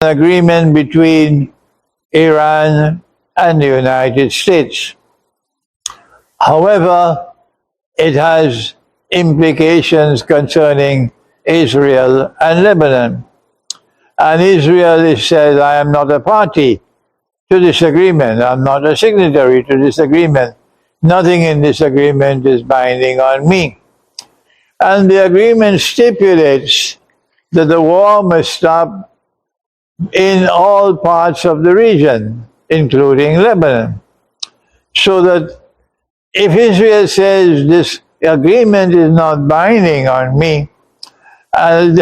agreement between Iran and the United States. However, it has implications concerning Israel and Lebanon. And Israel says, I am not a party to this agreement. I'm not a signatory to this agreement. Nothing in this agreement is binding on me. And the agreement stipulates that the war must stop in all parts of the region, including Lebanon. So that if Israel says this agreement is not binding on me, and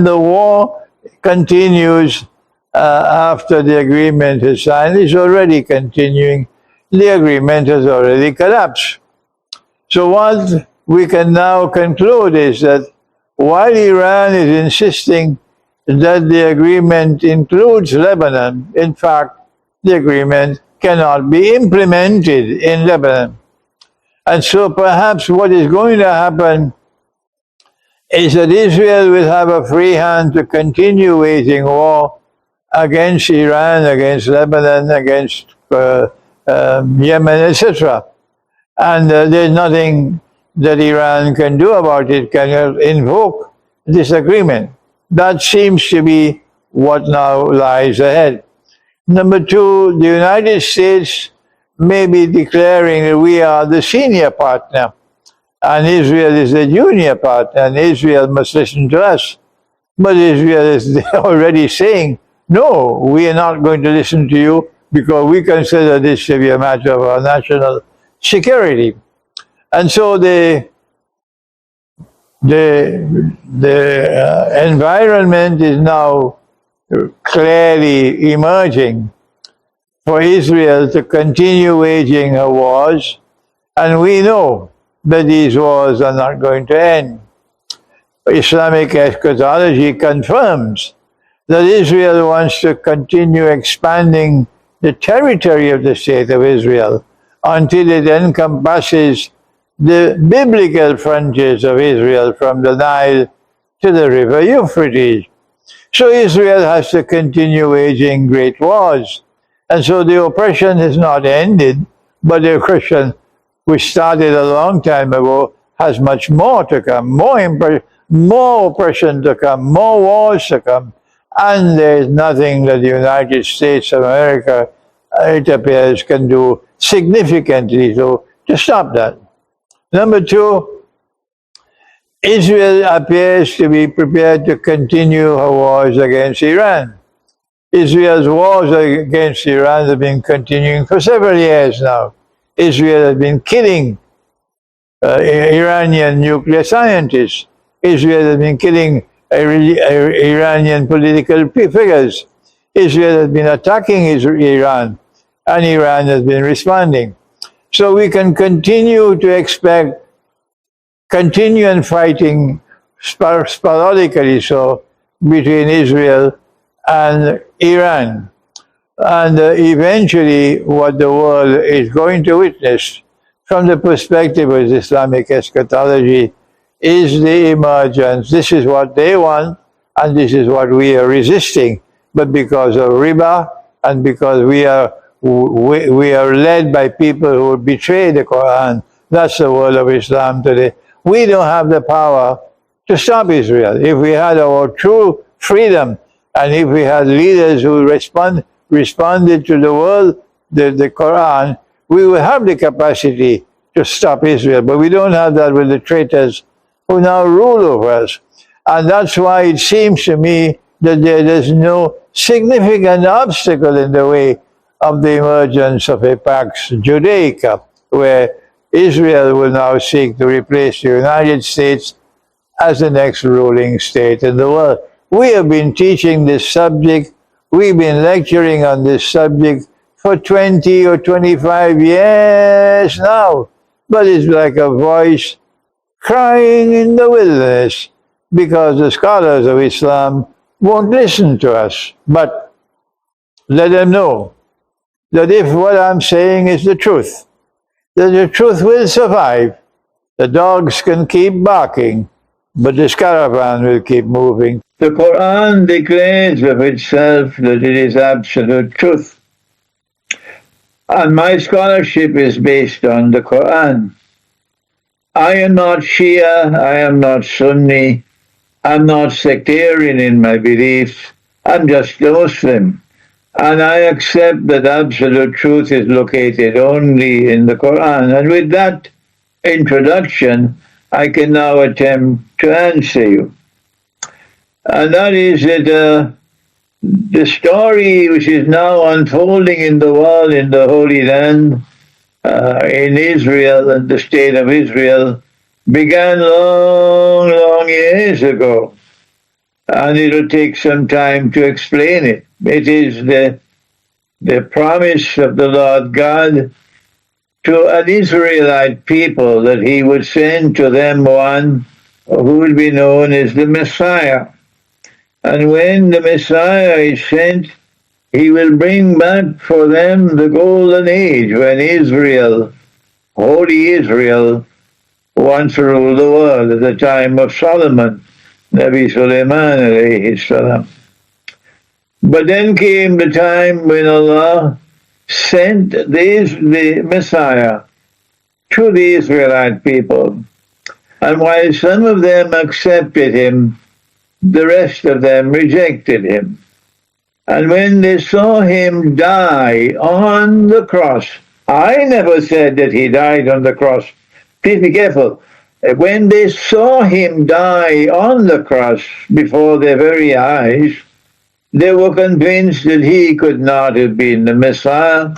the war continues after the agreement is signed, it's already continuing. The agreement has already collapsed. So what we can now conclude is that while Iran is insisting that the agreement includes Lebanon, in fact, the agreement cannot be implemented in Lebanon. And so perhaps what is going to happen is that Israel will have a free hand to continue waging war against Iran, against Lebanon, against Yemen, etc. And there's nothing that Iran can do about it, cannot invoke this agreement. That seems to be what now lies ahead. Number two, the United States may be declaring that we are the senior partner and Israel is the junior partner and Israel must listen to us. But Israel is already saying, no, we are not going to listen to you because we consider this to be a matter of our national security. And so the environment is now clearly emerging for Israel to continue waging her wars, and we know that these wars are not going to end. Islamic eschatology confirms that Israel wants to continue expanding the territory of the state of Israel until it encompasses the biblical frontiers of Israel from the Nile to the river Euphrates. So Israel has to continue waging great wars. And so the oppression has not ended, but the oppression which started a long time ago has much more to come, more oppression to come, more wars to come. And there is nothing that the United States of America, it appears, can do significantly to stop that. Number two, Israel appears to be prepared to continue her wars against Iran. Israel's wars against Iran have been continuing for several years now. Israel has been killing Iranian nuclear scientists. Israel has been killing Iranian political figures. Israel has been attacking Iran, and Iran has been responding. So we can continue to expect continuing fighting sporadically so between Israel and Iran. And eventually what the world is going to witness from the perspective of Islamic eschatology is the emergence. This is what they want and this is what we are resisting. But because of riba and because we are led by people who betray the Quran, that's the world of Islam today. We don't have the power to stop Israel. If we had our true freedom and if we had leaders who responded to the world, the Quran, we will have the capacity to stop Israel. But we don't have that with the traitors who now rule over us. And that's why it seems to me that there's no significant obstacle in the way of the emergence of a Pax Judaica, where Israel will now seek to replace the United States as the next ruling state in the world. We have been teaching this subject, we've been lecturing on this subject for 20 or 25 years now, but it's like a voice crying in the wilderness because the scholars of Islam won't listen to us. But let them know that if what I'm saying is the truth, that the truth will survive. The dogs can keep barking, but this caravan will keep moving. The Quran declares of itself that it is absolute truth. And my scholarship is based on the Quran. I am not Shia, I am not Sunni, I'm not sectarian in my beliefs, I'm just a Muslim. And I accept that absolute truth is located only in the Quran. And with that introduction, I can now attempt to answer you. And that is that the story which is now unfolding in the world, in the Holy Land, in Israel and the state of Israel, began long, long years ago. And it'll take some time to explain it. It is the promise of the Lord God to an Israelite people that he would send to them one who will be known as the Messiah. And when the Messiah is sent, he will bring back for them the golden age when Israel, holy Israel, once ruled the world at the time of Solomon, Nabi Sulaiman alayhi salam. But then came the time when Allah sent the Messiah to the Israelite people. And while some of them accepted him, the rest of them rejected him. And when they saw him die on the cross, I never said that he died on the cross. Please be careful. When they saw him die on the cross before their very eyes, they were convinced that he could not have been the Messiah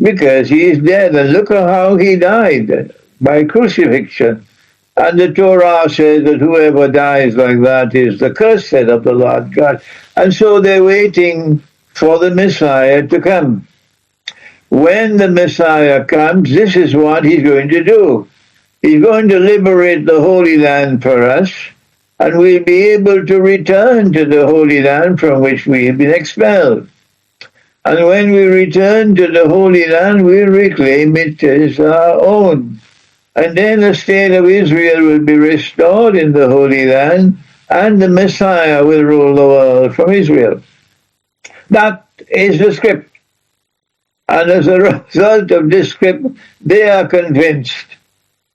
because he is dead. And look at how he died, by crucifixion. And the Torah says that whoever dies like that is the cursed of the Lord God. And so they're waiting for the Messiah to come. When the Messiah comes, this is what he's going to do. He's going to liberate the Holy Land for us, and we'll be able to return to the Holy Land from which we have been expelled. And when we return to the Holy Land, we'll reclaim it as our own. And then the state of Israel will be restored in the Holy Land, and the Messiah will rule the world from Israel. That is the script. And as a result of this script, they are convinced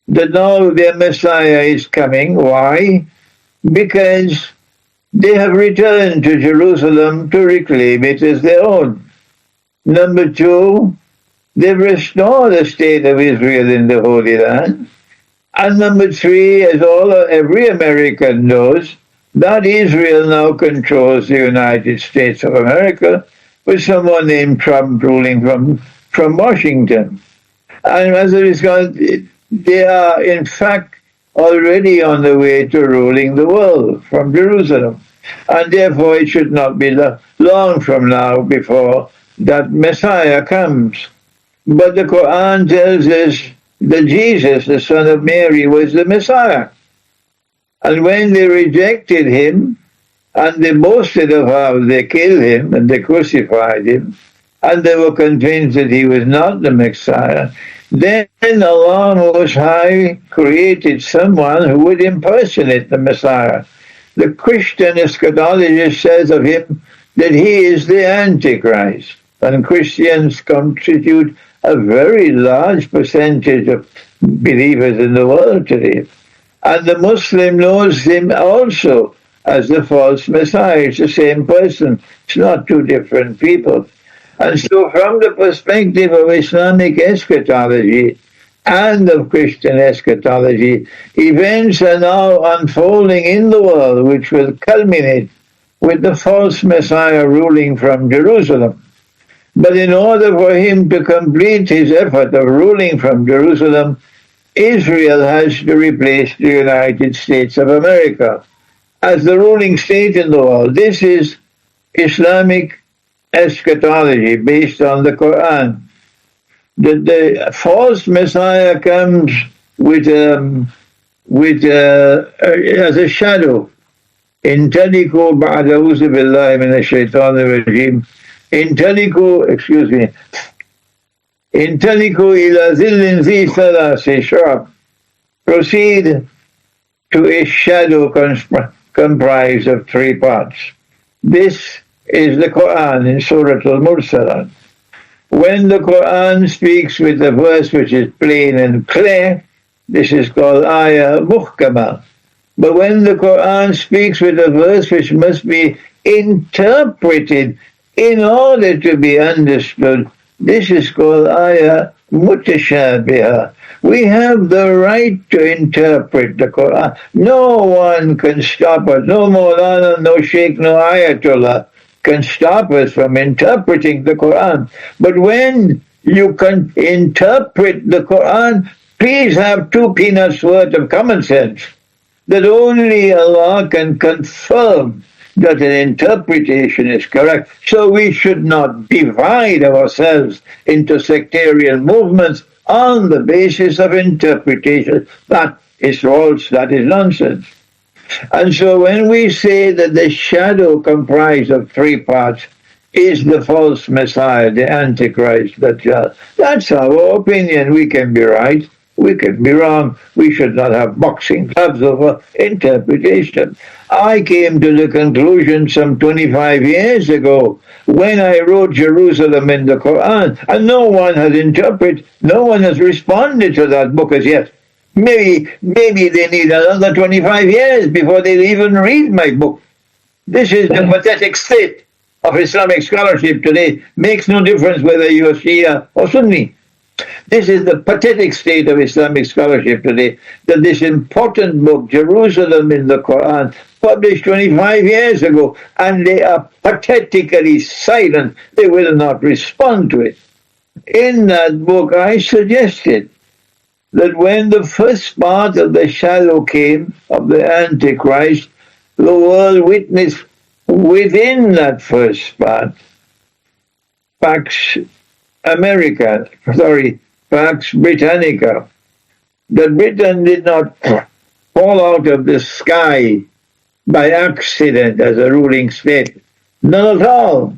that now their Messiah is coming. Why? Because they have returned to Jerusalem to reclaim it as their own. Number two, they've restored the state of Israel in the Holy Land. And number three, as every American knows, that Israel now controls the United States of America with someone named Trump ruling from Washington. And as a result, they are in fact already on the way to ruling the world from Jerusalem. And therefore it should not be long from now before that Messiah comes. But the Quran tells us that Jesus, the son of Mary, was the Messiah. And when they rejected him, and they boasted of how they killed him and they crucified him, and they were convinced that he was not the Messiah, then Allah Most High created someone who would impersonate the Messiah. The Christian eschatologist says of him that he is the Antichrist. And Christians constitute a very large percentage of believers in the world today. And the Muslim knows him also as the false Messiah. It's the same person. It's not two different people. And so from the perspective of Islamic eschatology and of Christian eschatology, events are now unfolding in the world which will culminate with the false Messiah ruling from Jerusalem. But in order for him to complete his effort of ruling from Jerusalem, Israel has to replace the United States of America as the ruling state in the world. This is Islamic eschatology based on the Quran. The false Messiah comes with as a shadow. Inteliku ba'da uzu billahi minash shaitanir rajim. Inteliku ila zillin zi thalasi sharab. Proceed to a shadow comprised of three parts. This is the Quran in Surah Al-Mursalat. When the Quran speaks with a verse which is plain and clear, this is called ayah muhkama. But when the Quran speaks with a verse which must be interpreted in order to be understood, this is called ayah mutashabiha. We have the right to interpret the Quran. No one can stop us. No Maulana, no Sheikh, no Ayatollah can stop us from interpreting the Quran. But when you can interpret the Quran, please have 2 peanuts worth of common sense that only Allah can confirm that an interpretation is correct. So we should not divide ourselves into sectarian movements on the basis of interpretation. That is false, that is nonsense. And so when we say that the shadow comprised of 3 parts is the false Messiah, the Antichrist, Dajjal, that's our opinion. We can be right, we can be wrong. We should not have boxing gloves over interpretation. I came to the conclusion some 25 years ago when I wrote Jerusalem in the Quran, and no one has interpreted, no one has responded to that book as yet. Maybe they need another 25 years before they even read my book. This is the pathetic state of Islamic scholarship today. Makes no difference whether you are Shia or Sunni. This is the pathetic state of Islamic scholarship today, that this important book, Jerusalem in the Quran, published 25 years ago, and they are pathetically silent. They will not respond to it. In that book, I suggested that when the first part of the shadow came of the Antichrist, the world witnessed within that first part Pax Britannica, that Britain did not fall out of the sky by accident as a ruling state. None at all.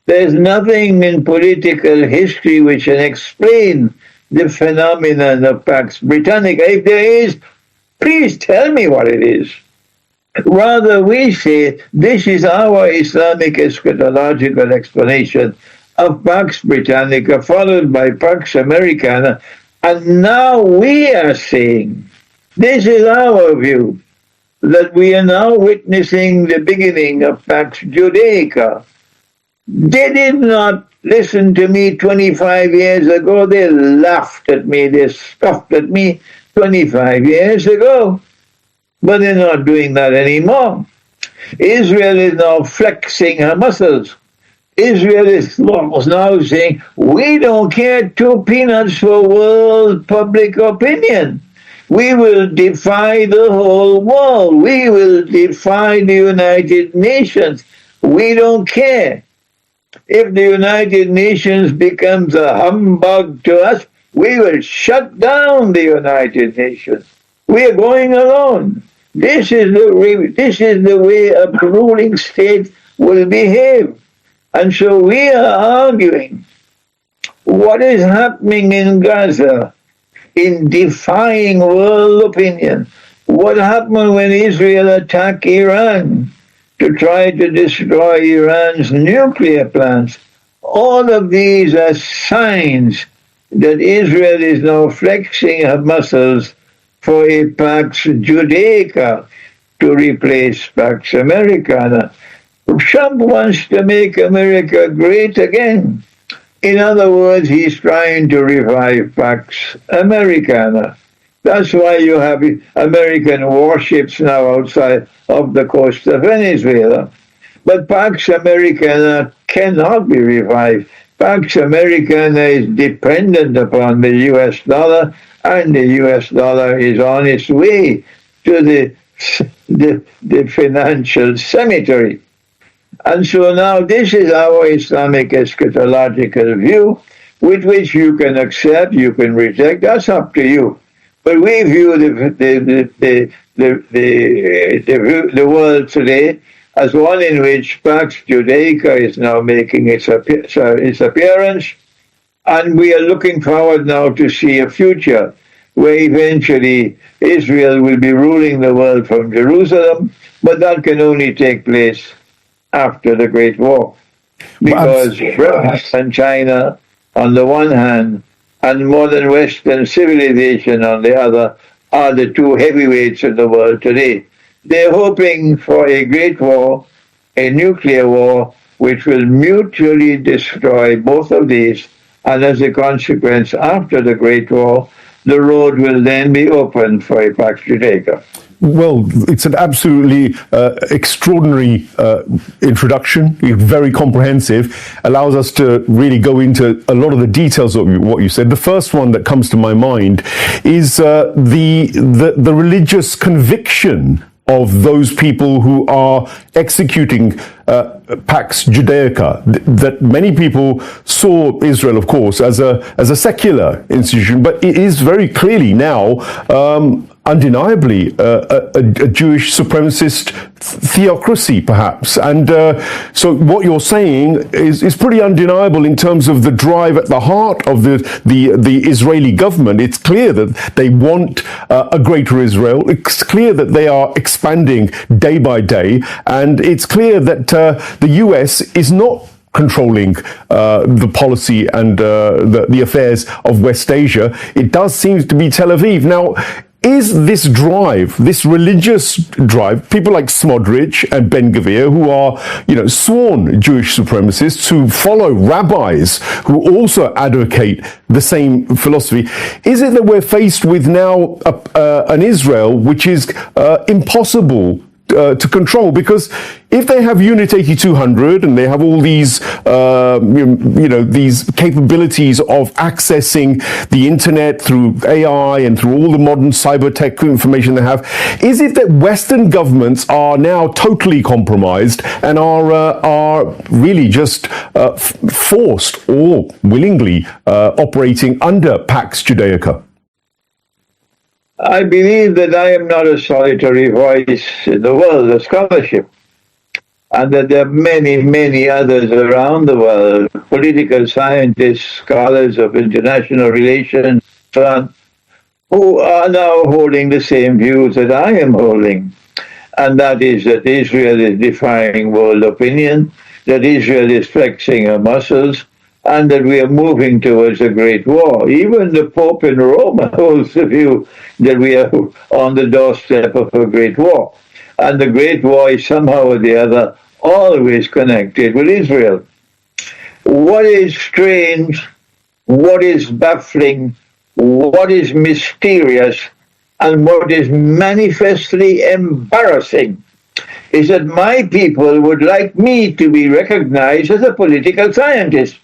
There's nothing in political history which can explain the phenomenon of Pax Britannica. If there is, please tell me what it is. Rather, we say this is our Islamic eschatological explanation of Pax Britannica, followed by Pax Americana, and now we are saying, this is our view, that we are now witnessing the beginning of Pax Judaica. They did not listen to me 25 years ago. They laughed at me, they scoffed at me 25 years ago. But they're not doing that anymore. Israel is now flexing her muscles. Israel is now saying, we don't care 2 peanuts for world public opinion. We will defy the whole world. We will defy the United Nations. We don't care. If the United Nations becomes a humbug to us, we will shut down the United Nations. We are going alone. This is the way a ruling state will behave. And so we are arguing what is happening in Gaza in defying world opinion. What happened when Israel attacked Iran to try to destroy Iran's nuclear plants? All of these are signs that Israel is now flexing her muscles for a Pax Judaica to replace Pax Americana. Trump wants to make America great again. In other words, he's trying to revive Pax Americana. That's why you have American warships now outside of the coast of Venezuela. But Pax Americana cannot be revived. Pax Americana is dependent upon the US dollar, and the US dollar is on its way to the financial cemetery. And so now this is our Islamic eschatological view, with which you can accept, you can reject, that's up to you. But we view the world today as one in which Pax Judaica is now making its appearance, and we are looking forward now to see a future where eventually Israel will be ruling the world from Jerusalem, But that can only take place after the Great War, Well, because Russia and China on the one hand and modern Western civilization on the other are the two heavyweights in the world today. They're hoping for a great war, a nuclear war, which will mutually destroy both of these, and as a consequence, after the Great War, the road will then be open for a Pax Judaica. Well, it's an absolutely extraordinary introduction, very comprehensive, allows us to really go into a lot of the details of what you said. The first one that comes to my mind is the religious conviction of those people who are executing Pax Judaica. That many people saw Israel, of course, as a secular institution, but it is very clearly now undeniably a Jewish supremacist theocracy, perhaps. And so what you're saying is pretty undeniable in terms of the drive at the heart of the Israeli government. It's clear that they want a greater Israel. It's clear that they are expanding day by day. And it's clear that the US is not controlling the policy and the affairs of West Asia. It does seem to be Tel Aviv. Now, is this drive, this religious drive, people like Smotrich and Ben Gvir, who are, sworn Jewish supremacists, who follow rabbis who also advocate the same philosophy, is it that we're faced with now an Israel which is impossible to control? Because if they have Unit 8200 and they have all these, these capabilities of accessing the internet through AI and through all the modern cyber tech information they have, is it that Western governments are now totally compromised and are really just forced or willingly operating under Pax Judaica? I believe that I am not a solitary voice in the world of scholarship, and that there are many, many others around the world, political scientists, scholars of international relations, who are now holding the same views that I am holding. And that is that Israel is defying world opinion, that Israel is flexing her muscles, and that we are moving towards a great war. Even the Pope in Rome holds the view that we are on the doorstep of a great war. And the great war is somehow or the other always connected with Israel. What is strange, what is baffling, what is mysterious, and what is manifestly embarrassing is that my people would like me to be recognized as a political scientist.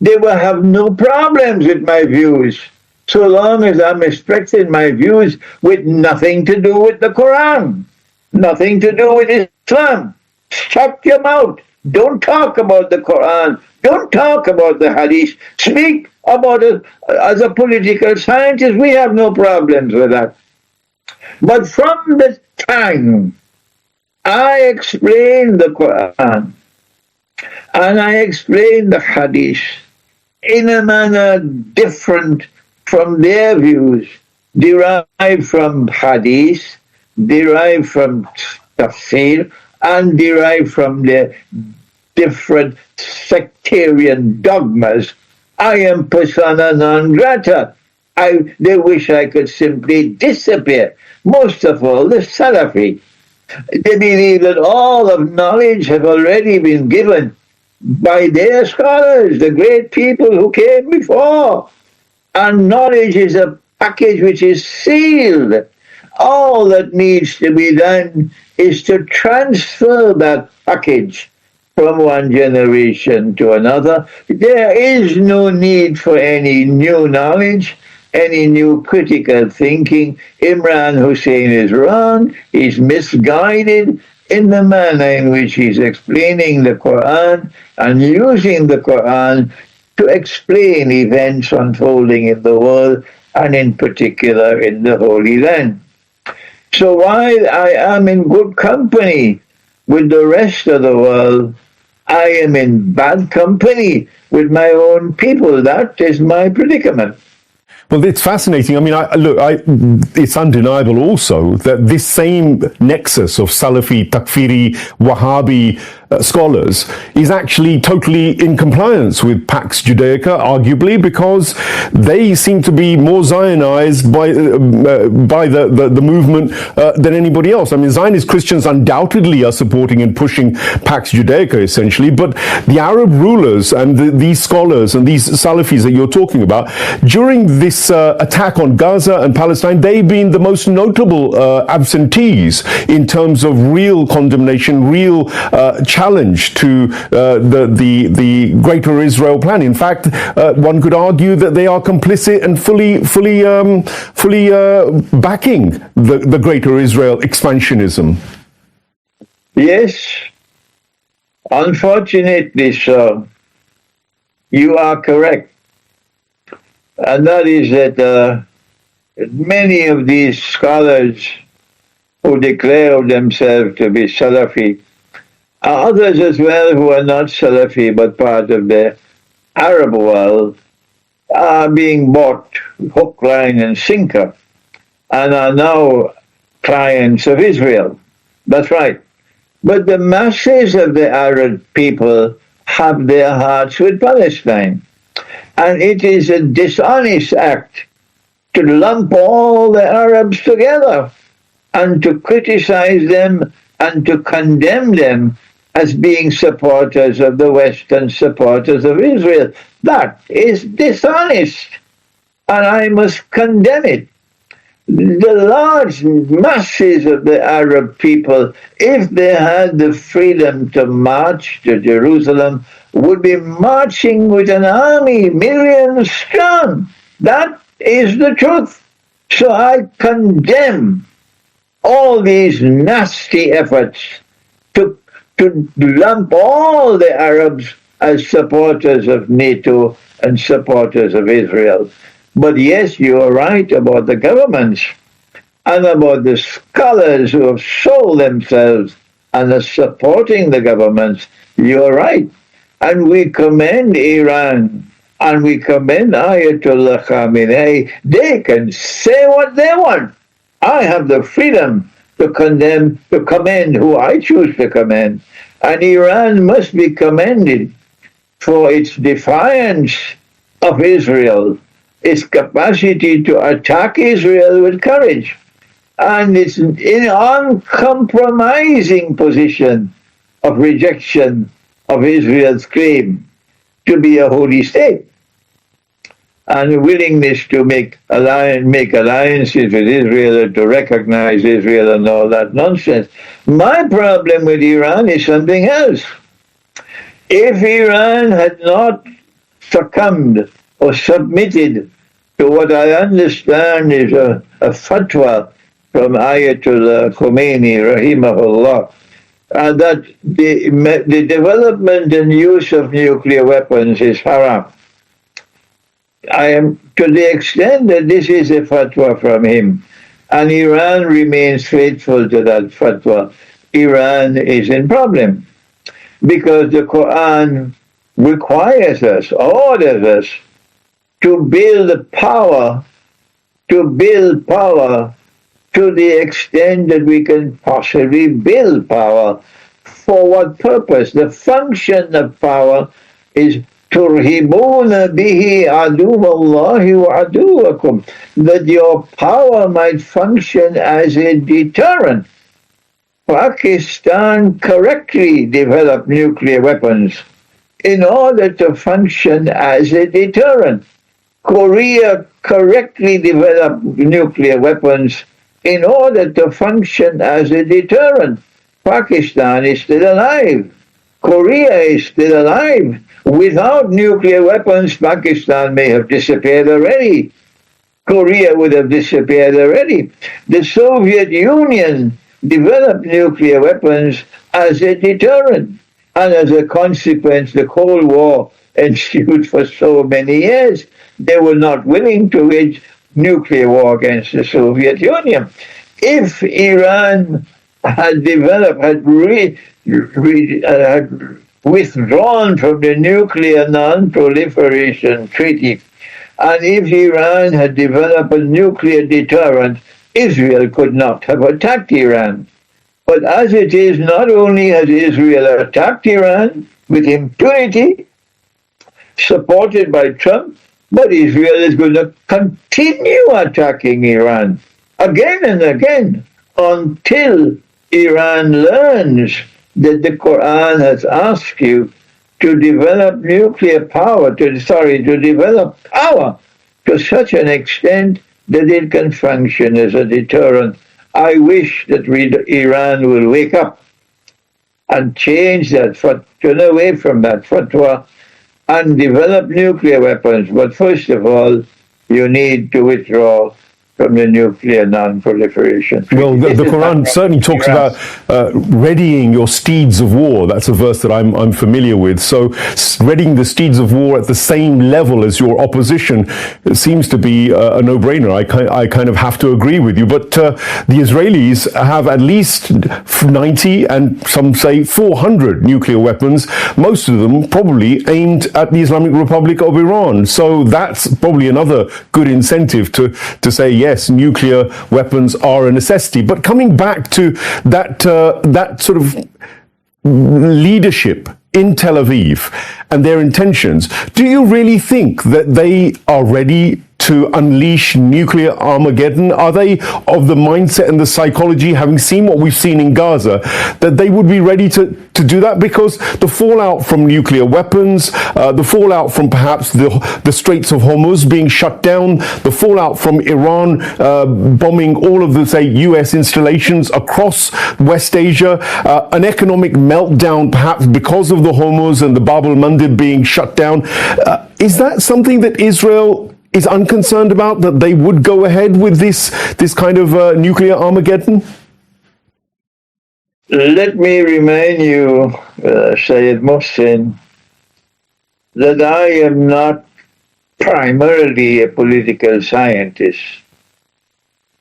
They will have no problems with my views, so long as I'm expressing my views with nothing to do with the Quran, nothing to do with Islam. Shut your mouth. Don't talk about the Quran. Don't talk about the Hadith. Speak about it as a political scientist. We have no problems with that. But from the time I explain the Quran and I explain the Hadith in a manner different from their views, derived from Hadith, derived from Tafsir, and derived from their different sectarian dogmas, I am persona non grata. They wish I could simply disappear. Most of all, the Salafi. They believe that all of knowledge have already been given by their scholars, the great people who came before. And knowledge is a package which is sealed. All that needs to be done is to transfer that package from one generation to another. There is no need for any new knowledge, any new critical thinking. Imran Hosein is wrong. He's misguided in the manner in which he's explaining the Quran and using the Quran to explain events unfolding in the world and in particular in the Holy Land. So while I am in good company with the rest of the world, I am in bad company with my own people. That is my predicament. Well, it's fascinating. I mean, it's undeniable also that this same nexus of Salafi, Takfiri, Wahhabi scholars is actually totally in compliance with Pax Judaica, arguably, because they seem to be more Zionized by the movement than anybody else. I mean, Zionist Christians undoubtedly are supporting and pushing Pax Judaica, essentially, but the Arab rulers and these scholars and these Salafis that you're talking about, during this attack on Gaza and Palestine, they've been the most notable absentees in terms of real condemnation, real challenge to the Greater Israel plan. In fact, one could argue that they are complicit and fully backing the Greater Israel expansionism. Yes, unfortunately so. You are correct. And that is that many of these scholars who declare themselves to be Salafi, others as well who are not Salafi but part of the Arab world, are being bought hook, line, and sinker, and are now clients of Israel. That's right. But the masses of the Arab people have their hearts with Palestine. And it is a dishonest act to lump all the Arabs together and to criticize them and to condemn them as being supporters of the West and supporters of Israel. That is dishonest, and I must condemn it. The large masses of the Arab people, if they had the freedom to march to Jerusalem, would be marching with an army, millions strong. That is the truth. So I condemn all these nasty efforts to lump all the Arabs as supporters of NATO and supporters of Israel. But yes, you are right about the governments and about the scholars who have sold themselves and are supporting the governments. You are right. And we commend Iran and we commend Ayatollah Khamenei. They can say what they want. I have the freedom to commend who I choose to commend. And Iran must be commended for its defiance of Israel, its capacity to attack Israel with courage, and its uncompromising position of rejection of Israel's claim to be a holy state, and willingness to make alliances with Israel and to recognize Israel and all that nonsense. My problem with Iran is something else. If Iran had not succumbed or submitted to what I understand is a fatwa from Ayatollah Khomeini, rahimahullah, that the development and use of nuclear weapons is haram. I am, to the extent that this is a fatwa from him, and Iran remains faithful to that fatwa, Iran is in problem. Because the Quran requires us, orders us, to build power to the extent that we can possibly build power. For what purpose? The function of power is turhibuna bihi aduwallahi wa aduwakum, that your power might function as a deterrent. Pakistan correctly developed nuclear weapons in order to function as a deterrent. Korea correctly developed nuclear weapons in order to function as a deterrent. Pakistan is still alive. Korea is still alive. Without nuclear weapons, Pakistan may have disappeared already. Korea would have disappeared already. The Soviet Union developed nuclear weapons as a deterrent. And as a consequence, the Cold War ensued for so many years. They were not willing to wage nuclear war against the Soviet Union. If Iran had withdrawn from the Nuclear Non-Proliferation Treaty And if Iran had developed a nuclear deterrent, Israel could not have attacked Iran. But as it is, not only has Israel attacked Iran with impunity, supported by Trump, but Israel is going to continue attacking Iran again and again until Iran learns that the Quran has asked you to develop nuclear power, to develop power to such an extent that it can function as a deterrent. I wish that Iran will wake up and change that, turn away from that fatwa and develop nuclear weapons. But first of all, you need to withdraw from the nuclear non-proliferation treaty. Well, the Quran certainly talks about readying your steeds of war. That's a verse that I'm familiar with. So readying the steeds of war at the same level as your opposition seems to be a no-brainer. I kind of have to agree with you. But the Israelis have at least 90 and some say 400 nuclear weapons, most of them probably aimed at the Islamic Republic of Iran. So that's probably another good incentive to say, yes, nuclear weapons are a necessity. But coming back to that sort of leadership in Tel Aviv and their intentions, do you really think that they are ready to unleash nuclear Armageddon? Are they of the mindset and the psychology, having seen what we've seen in Gaza, that they would be ready to do that? Because the fallout from nuclear weapons, the fallout from perhaps the Straits of Hormuz being shut down, the fallout from Iran bombing all of the, say, US installations across West Asia, an economic meltdown perhaps because of the Hormuz and the Bab el-Mandeb being shut down. Is that something that Israel is unconcerned about, that they would go ahead with this kind of nuclear Armageddon? Let me remind you, Sayyid Mohsin, that I am not primarily a political scientist.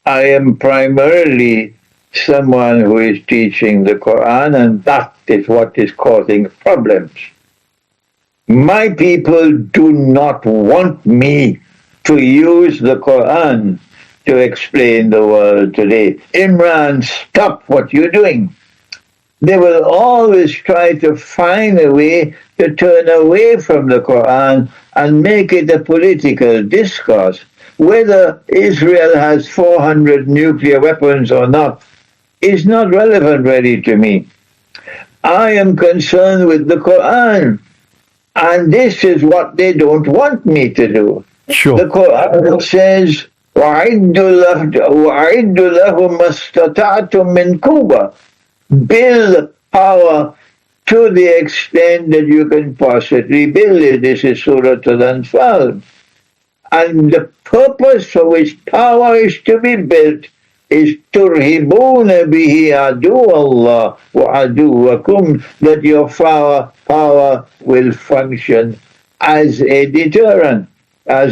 I am primarily someone who is teaching the Quran, and that is what is causing problems. My people do not want me to use the Quran to explain the world today. Imran, stop what you're doing. They will always try to find a way to turn away from the Quran and make it a political discourse. Whether Israel has 400 nuclear weapons or not is not relevant really to me. I am concerned with the Quran, and this is what they don't want me to do. Sure. The Quran says, وَعِدُّ لَهُمْ مَسْتَطَعْتُم مِّن قُوَّةٍ. Build power to the extent that you can possibly build it. This is Surah Al-Anfal. And the purpose for which power is to be built is تُرْهِبُونَ بِهِ عَدُوَّ اللَّهِ وَعَدُوَّكُمْ, that your power will function as a deterrent. And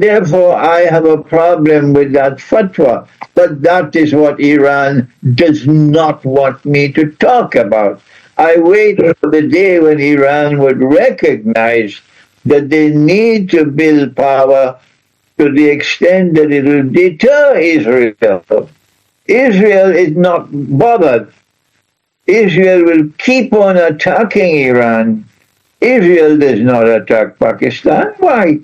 therefore I have a problem with that fatwa. But that is what Iran does not want me to talk about. I wait for the day when Iran would recognize that they need to build power to the extent that it will deter Israel. Israel is not bothered. Israel will keep on attacking Iran. Israel does not attack Pakistan. Why?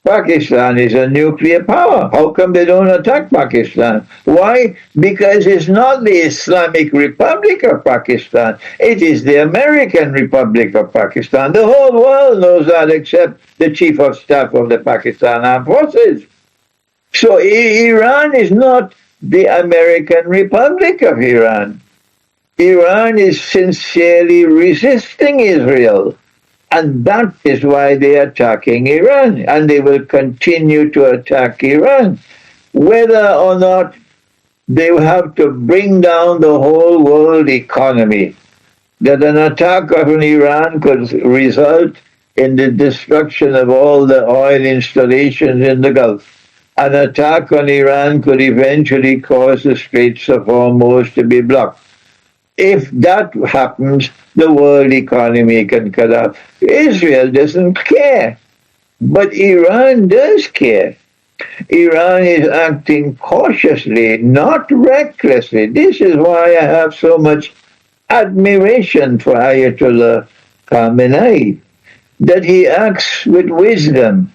Pakistan is a nuclear power. How come they don't attack Pakistan? Why? Because it's not the Islamic Republic of Pakistan. It is the American Republic of Pakistan. The whole world knows that except the Chief of Staff of the Pakistan Armed Forces. So Iran is not the American Republic of Iran. Iran is sincerely resisting Israel. And that is why they are attacking Iran. And they will continue to attack Iran. Whether or not they will have to bring down the whole world economy, that an attack on Iran could result in the destruction of all the oil installations in the Gulf. An attack on Iran could eventually cause the Straits of Hormuz to be blocked. If that happens, the world economy can collapse. Israel doesn't care, but Iran does care. Iran is acting cautiously, not recklessly. This is why I have so much admiration for Ayatollah Khamenei, that he acts with wisdom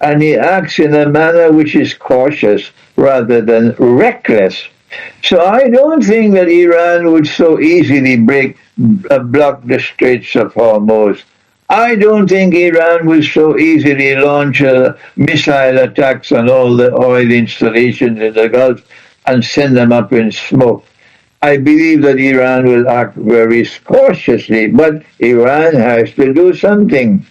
and he acts in a manner which is cautious rather than reckless. So I don't think that Iran would so easily block the Straits of Hormuz. I don't think Iran will so easily launch missile attacks on all the oil installations in the Gulf and send them up in smoke. I believe that Iran will act very cautiously, but Iran has to do something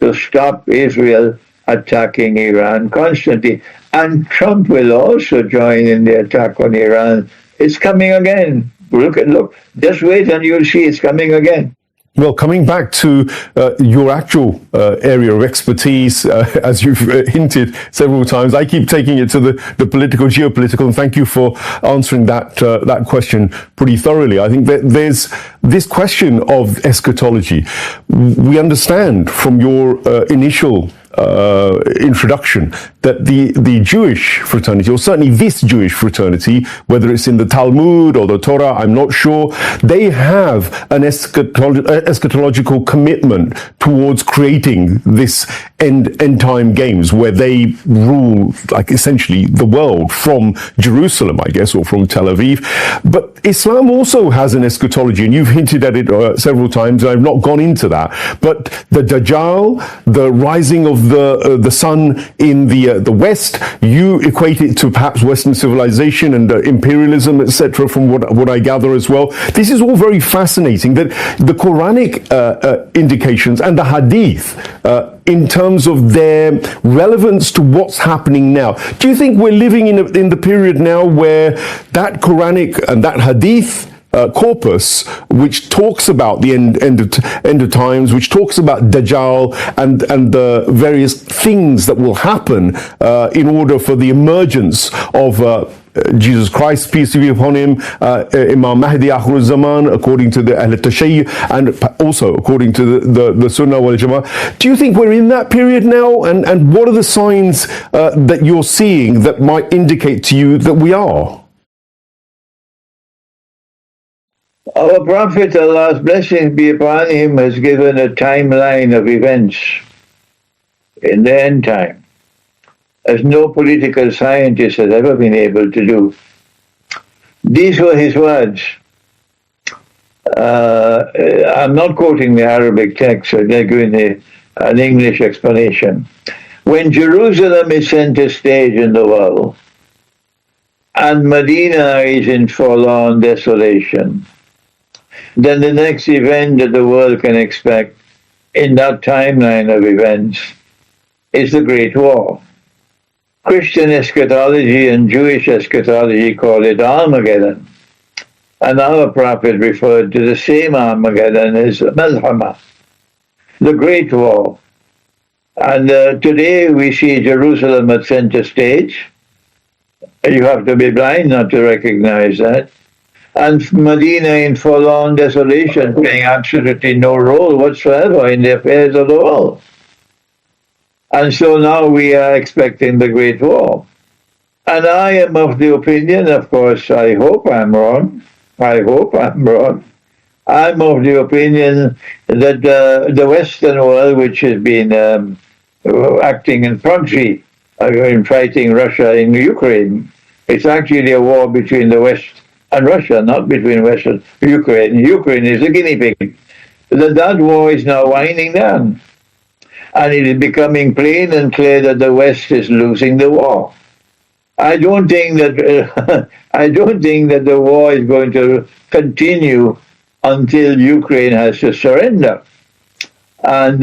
to stop Israel attacking Iran constantly. And Trump will also join in the attack on Iran. It's coming again. Look, just wait and you'll see it's coming again. Well, coming back to your actual area of expertise, as you've hinted several times, I keep taking it to the political, geopolitical, and thank you for answering that question pretty thoroughly. I think that there's this question of eschatology. We understand from your initial introduction that the Jewish fraternity, or certainly this Jewish fraternity, whether it's in the Talmud or the Torah, I'm not sure, they have an eschatological commitment towards creating this end time games where they rule, like, essentially the world from Jerusalem, I guess, or from Tel Aviv. But Islam also has an eschatology, and you've hinted at it several times, and I've not gone into that. But the Dajjal, the rising of the sun in the West, you equate it to perhaps Western civilization and imperialism, etc., from what I gather as well. This is all very fascinating, that the Quranic indications and the Hadith, in terms of their relevance to what's happening now. Do you think we're living in the period now where that Quranic and that Hadith corpus, which talks about the end of times, which talks about Dajjal and the various things that will happen in order for the emergence of Jesus Christ, peace be upon him, Imam Mahdi Akhir Zaman, according to the Ahl Tashayyu, and also according to the Sunnah wal Jama'ah. Do you think we're in that period now? And what are the signs that you're seeing that might indicate to you that we are? Our Prophet, Allah's blessings be upon him, has given a timeline of events in the end time, as no political scientist has ever been able to do. These were his words. I'm not quoting the Arabic text, so they're giving an English explanation. When Jerusalem is center stage in the world, and Medina is in forlorn desolation, then the next event that the world can expect in that timeline of events is the Great War. Christian eschatology and Jewish eschatology call it Armageddon. And our prophet referred to the same Armageddon as Malhama, the Great War. And today we see Jerusalem at center stage. You have to be blind not to recognize that. And Medina in forlorn desolation, playing absolutely no role whatsoever in the affairs of the world. And so now we are expecting the Great War. And I am of the opinion, of course, I hope I'm wrong. I'm of the opinion that the Western world, which has been acting in proxy in fighting Russia in Ukraine, it's actually a war between the West and Russia, not between West and Ukraine. Ukraine is a guinea pig. That war is now winding down. And it is becoming plain and clear that the West is losing the war. I don't think that the war is going to continue until Ukraine has to surrender. And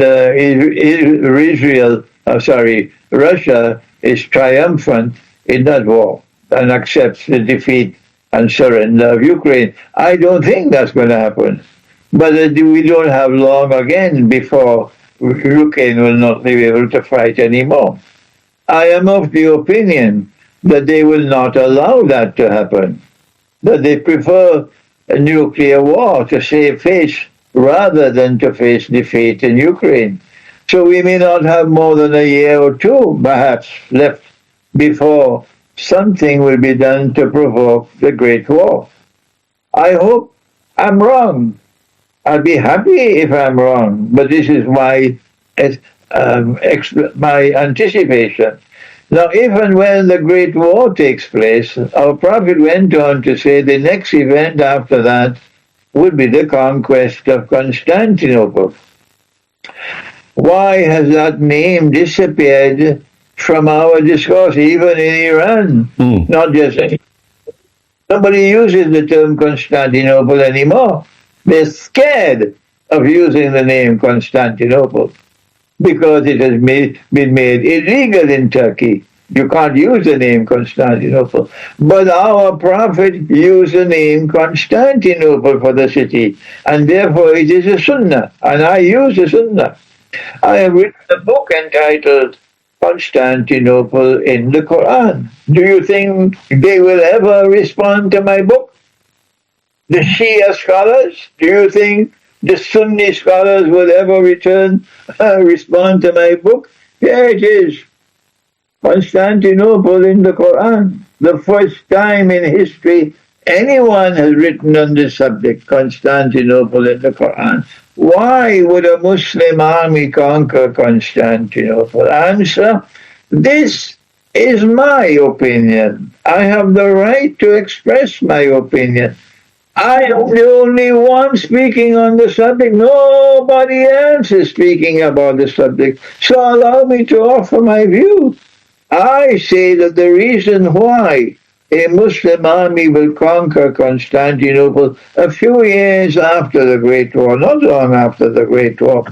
Russia is triumphant in that war and accepts the defeat and surrender of Ukraine. I don't think that's going to happen. But we don't have long again before Ukraine will not be able to fight anymore. I am of the opinion that they will not allow that to happen, that they prefer a nuclear war to save face rather than to face defeat in Ukraine. So we may not have more than a year or two, perhaps, left before something will be done to provoke the Great War. I hope I'm wrong. I'll be happy if I'm wrong, but this is my anticipation. Now, if and when the Great War takes place, our prophet went on to say the next event after that would be the conquest of Constantinople. Why has that name disappeared from our discourse, even in Iran? Not just nobody uses the term Constantinople anymore. They're scared of using the name Constantinople because it has been made illegal in Turkey. You can't use the name Constantinople. But our prophet used the name Constantinople for the city, and therefore it is a sunnah, and I use a sunnah. I have written a book entitled Constantinople in the Quran. Do you think they will ever respond to my book? The Shia scholars? Do you think the Sunni scholars will ever respond to my book? Here it is. Constantinople in the Quran. The first time in history anyone has written on this subject, Constantinople in the Quran. Why would a Muslim army conquer Constantinople? Answer, this is my opinion. I have the right to express my opinion. I am the only one speaking on the subject. Nobody else is speaking about the subject. So allow me to offer my view. I say that the reason why a Muslim army will conquer Constantinople a few years after the Great War, not long after the Great War,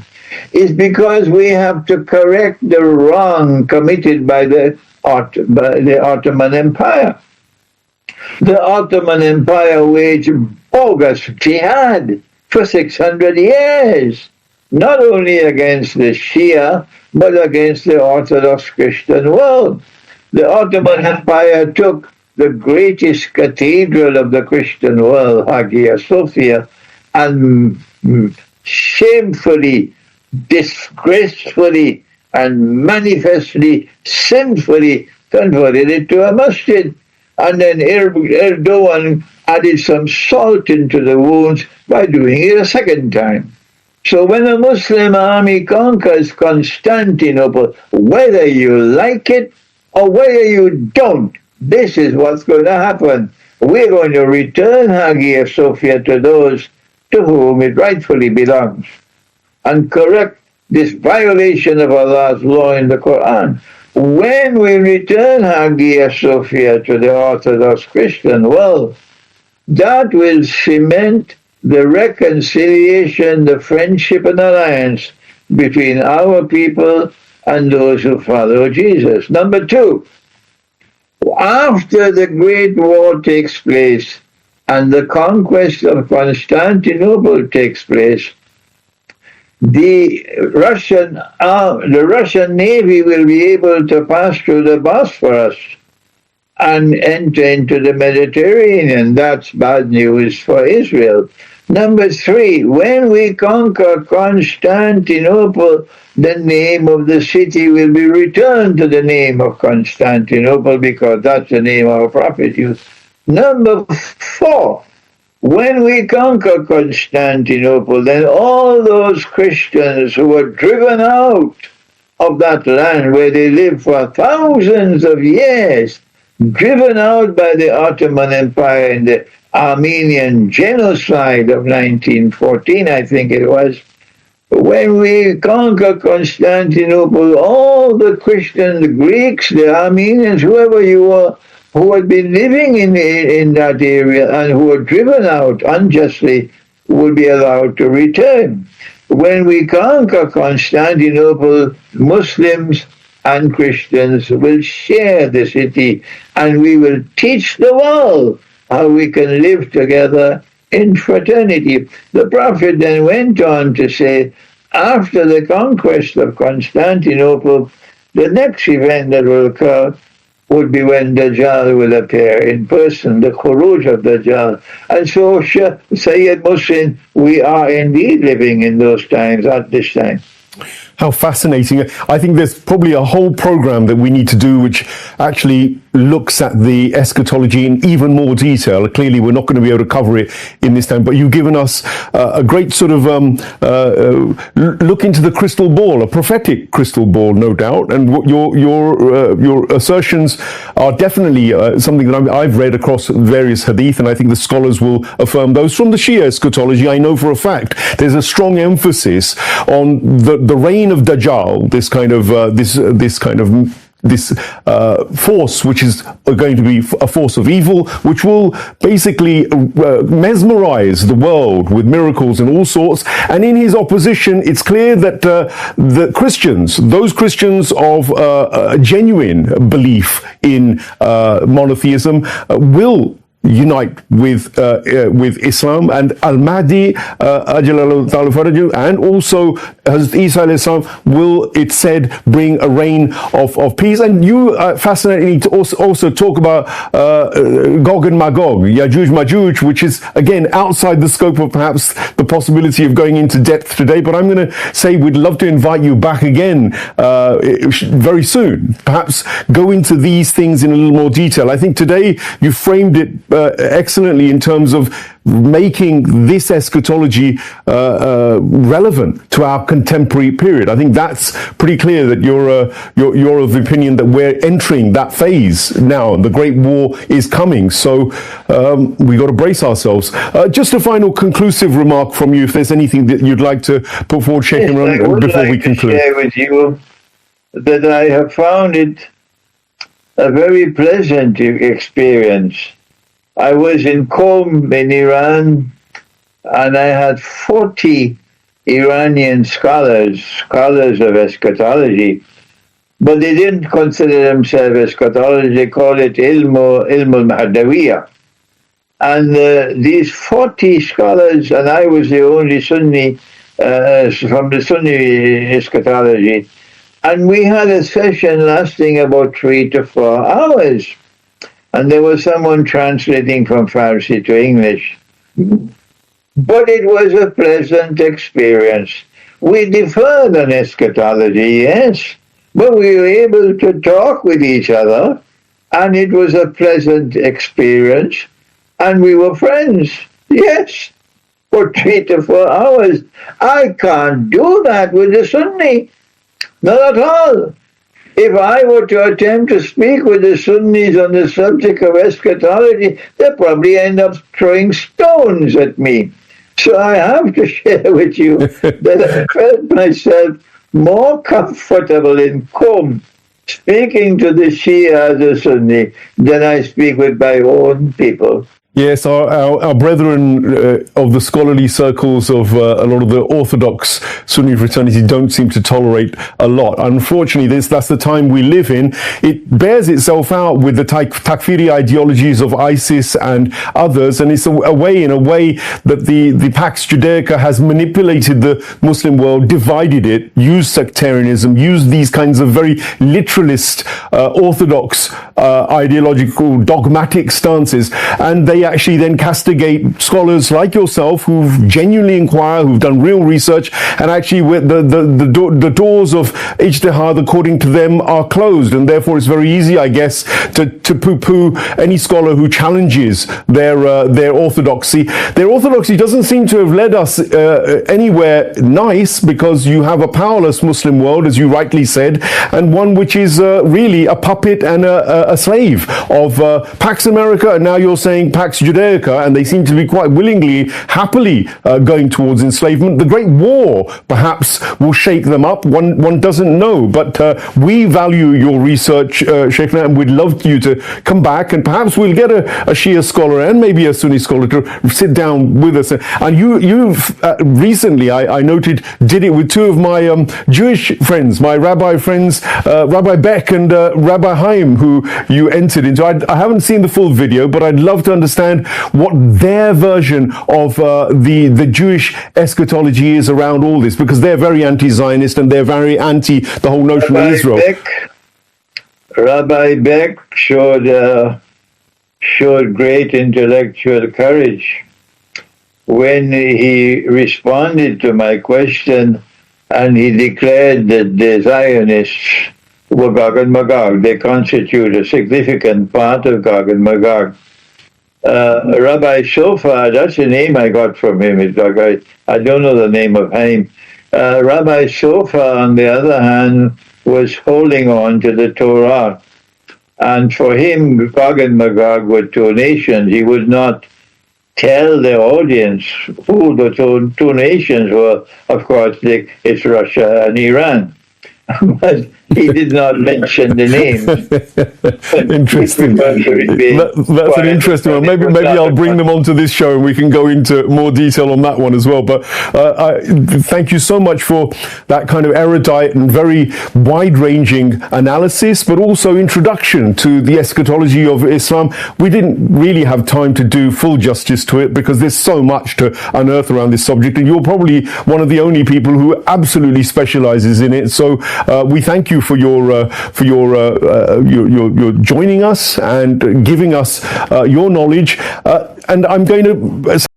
is because we have to correct the wrong committed by the Ottoman Empire. The Ottoman Empire waged bogus jihad for 600 years, not only against the Shia, but against the Orthodox Christian world. The Ottoman Empire took the greatest cathedral of the Christian world, Hagia Sophia, and shamefully, disgracefully, and manifestly, sinfully converted it to a masjid. And then Erdogan added some salt into the wounds by doing it a second time. So when a Muslim army conquers Constantinople, whether you like it or whether you don't, this is what's going to happen. We're going to return Hagia Sophia to those to whom it rightfully belongs and correct this violation of Allah's law in the Quran. When we return Hagia Sophia to the Orthodox Christian world, that will cement the reconciliation, the friendship and alliance between our people and those who follow Jesus. Number two, after the Great War takes place and the conquest of Constantinople takes place, the Russian Navy will be able to pass through the Bosphorus and enter into the Mediterranean. That's bad news for Israel. Number three, when we conquer Constantinople, the name of the city will be returned to the name of Constantinople because that's the name our prophet used. Number four, when we conquer Constantinople, then all those Christians who were driven out of that land where they lived for thousands of years, driven out by the Ottoman Empire in the Armenian genocide of 1914, I think it was. When we conquer Constantinople, all the Christians, the Greeks, the Armenians, whoever you were, who had been living in that area and who were driven out unjustly will be allowed to return. When we conquer Constantinople, Muslims and Christians will share the city, and we will teach the world how we can live together in fraternity. The Prophet then went on to say, after the conquest of Constantinople, the next event that will occur would be when Dajjal will appear in person, the Khuruj of Dajjal. And so, Sayyid Muslim, we are indeed living in those times at this time. How fascinating. I think there's probably a whole program that we need to do which actually looks at the eschatology in even more detail. Clearly, we're not going to be able to cover it in this time, but you've given us a great sort of look into the crystal ball, a prophetic crystal ball, no doubt. And what your assertions are definitely something that I've read across various hadith, and I think the scholars will affirm those. From the Shia eschatology, I know for a fact there's a strong emphasis on the reign of Dajjal, this force which is going to be a force of evil, which will basically mesmerize the world with miracles and all sorts. And in his opposition, it's clear that the Christians, those Christians of genuine belief in monotheism, will unite with Islam, and Al-Mahdi and also Hazrat Isa alayhi salam will, it said, bring a reign of peace. And you fascinatingly also talk about Gog and Magog, Yajuj Majuj, which is again outside the scope of perhaps the possibility of going into depth today, but I'm going to say we'd love to invite you back again very soon, perhaps go into these things in a little more detail. I think today you framed it excellently in terms of making this eschatology relevant to our contemporary period. I think that's pretty clear that you're of the opinion that we're entering that phase now, and the Great War is coming. So we got to brace ourselves. Just a final conclusive remark from you, if there's anything that you'd like to put forward, Sheikh Imran, before we conclude. I would like to share with you that I have found it a very pleasant experience. I was in Qom in Iran, and I had 40 Iranian scholars of eschatology, but they didn't consider themselves eschatology. They call it ilm al-Mahdawiya. And these 40 scholars, and I was the only Sunni from the Sunni eschatology, and we had a session lasting about 3 to 4 hours. And there was someone translating from Farsi to English. But it was a pleasant experience. We differed on eschatology, yes, but we were able to talk with each other, and it was a pleasant experience, and we were friends, yes, for 3 to 4 hours. I can't do that with a Sunni, not at all. If I were to attempt to speak with the Sunnis on the subject of eschatology, they'd probably end up throwing stones at me. So I have to share with you that I felt myself more comfortable in Qom speaking to the Shia as a Sunni than I speak with my own people. Yes, our brethren of the scholarly circles of a lot of the Orthodox Sunni fraternity don't seem to tolerate a lot. Unfortunately, that's the time we live in. It bears itself out with the takfiri ideologies of ISIS and others, and it's a way that the Pax Judaica has manipulated the Muslim world, divided it, used sectarianism, used these kinds of very literalist Orthodox ideological dogmatic stances, and they actually then castigate scholars like yourself who've genuinely inquired, who've done real research, and actually the doors of ijtihad according to them are closed, and therefore it's very easy, I guess, to poo-poo any scholar who challenges their orthodoxy. Their orthodoxy doesn't seem to have led us anywhere nice, because you have a powerless Muslim world, as you rightly said, and one which is really a puppet and a slave of Pax America, and now you're saying Pax Judaica, and they seem to be quite willingly, happily going towards enslavement. The Great War perhaps will shake them up. One doesn't know, but we value your research, Sheikh, and we'd love you to come back, and perhaps we'll get a Shia scholar and maybe a Sunni scholar to sit down with us. And you recently, I noted, did it with two of my Jewish friends, my rabbi friends, Rabbi Beck and Rabbi Haim, who you entered into. I haven't seen the full video, but I'd love to understand what their version of the Jewish eschatology is around all this, because they're very anti-Zionist and they're very anti the whole notion of Israel. Rabbi Beck showed great intellectual courage when he responded to my question and he declared that the Zionists were Gog and Magog. They constitute a significant part of Gog and Magog. Rabbi Shofar, that's the name I got from him. I don't know the name of him. Rabbi Shofar, on the other hand, was holding on to the Torah. And for him, Gog and Magog were two nations. He would not tell the audience who the two nations were. Of course, it's Russia and Iran. But he did not mention the names. Interesting. That's an interesting one. Maybe I'll bring them onto this show and we can go into more detail on that one as well. But thank you so much for that kind of erudite and very wide-ranging analysis, but also introduction to the eschatology of Islam. We didn't really have time to do full justice to it because there's so much to unearth around this subject, and you're probably one of the only people who absolutely specializes in it. So we thank you for your joining us and giving us your knowledge. And I'm going to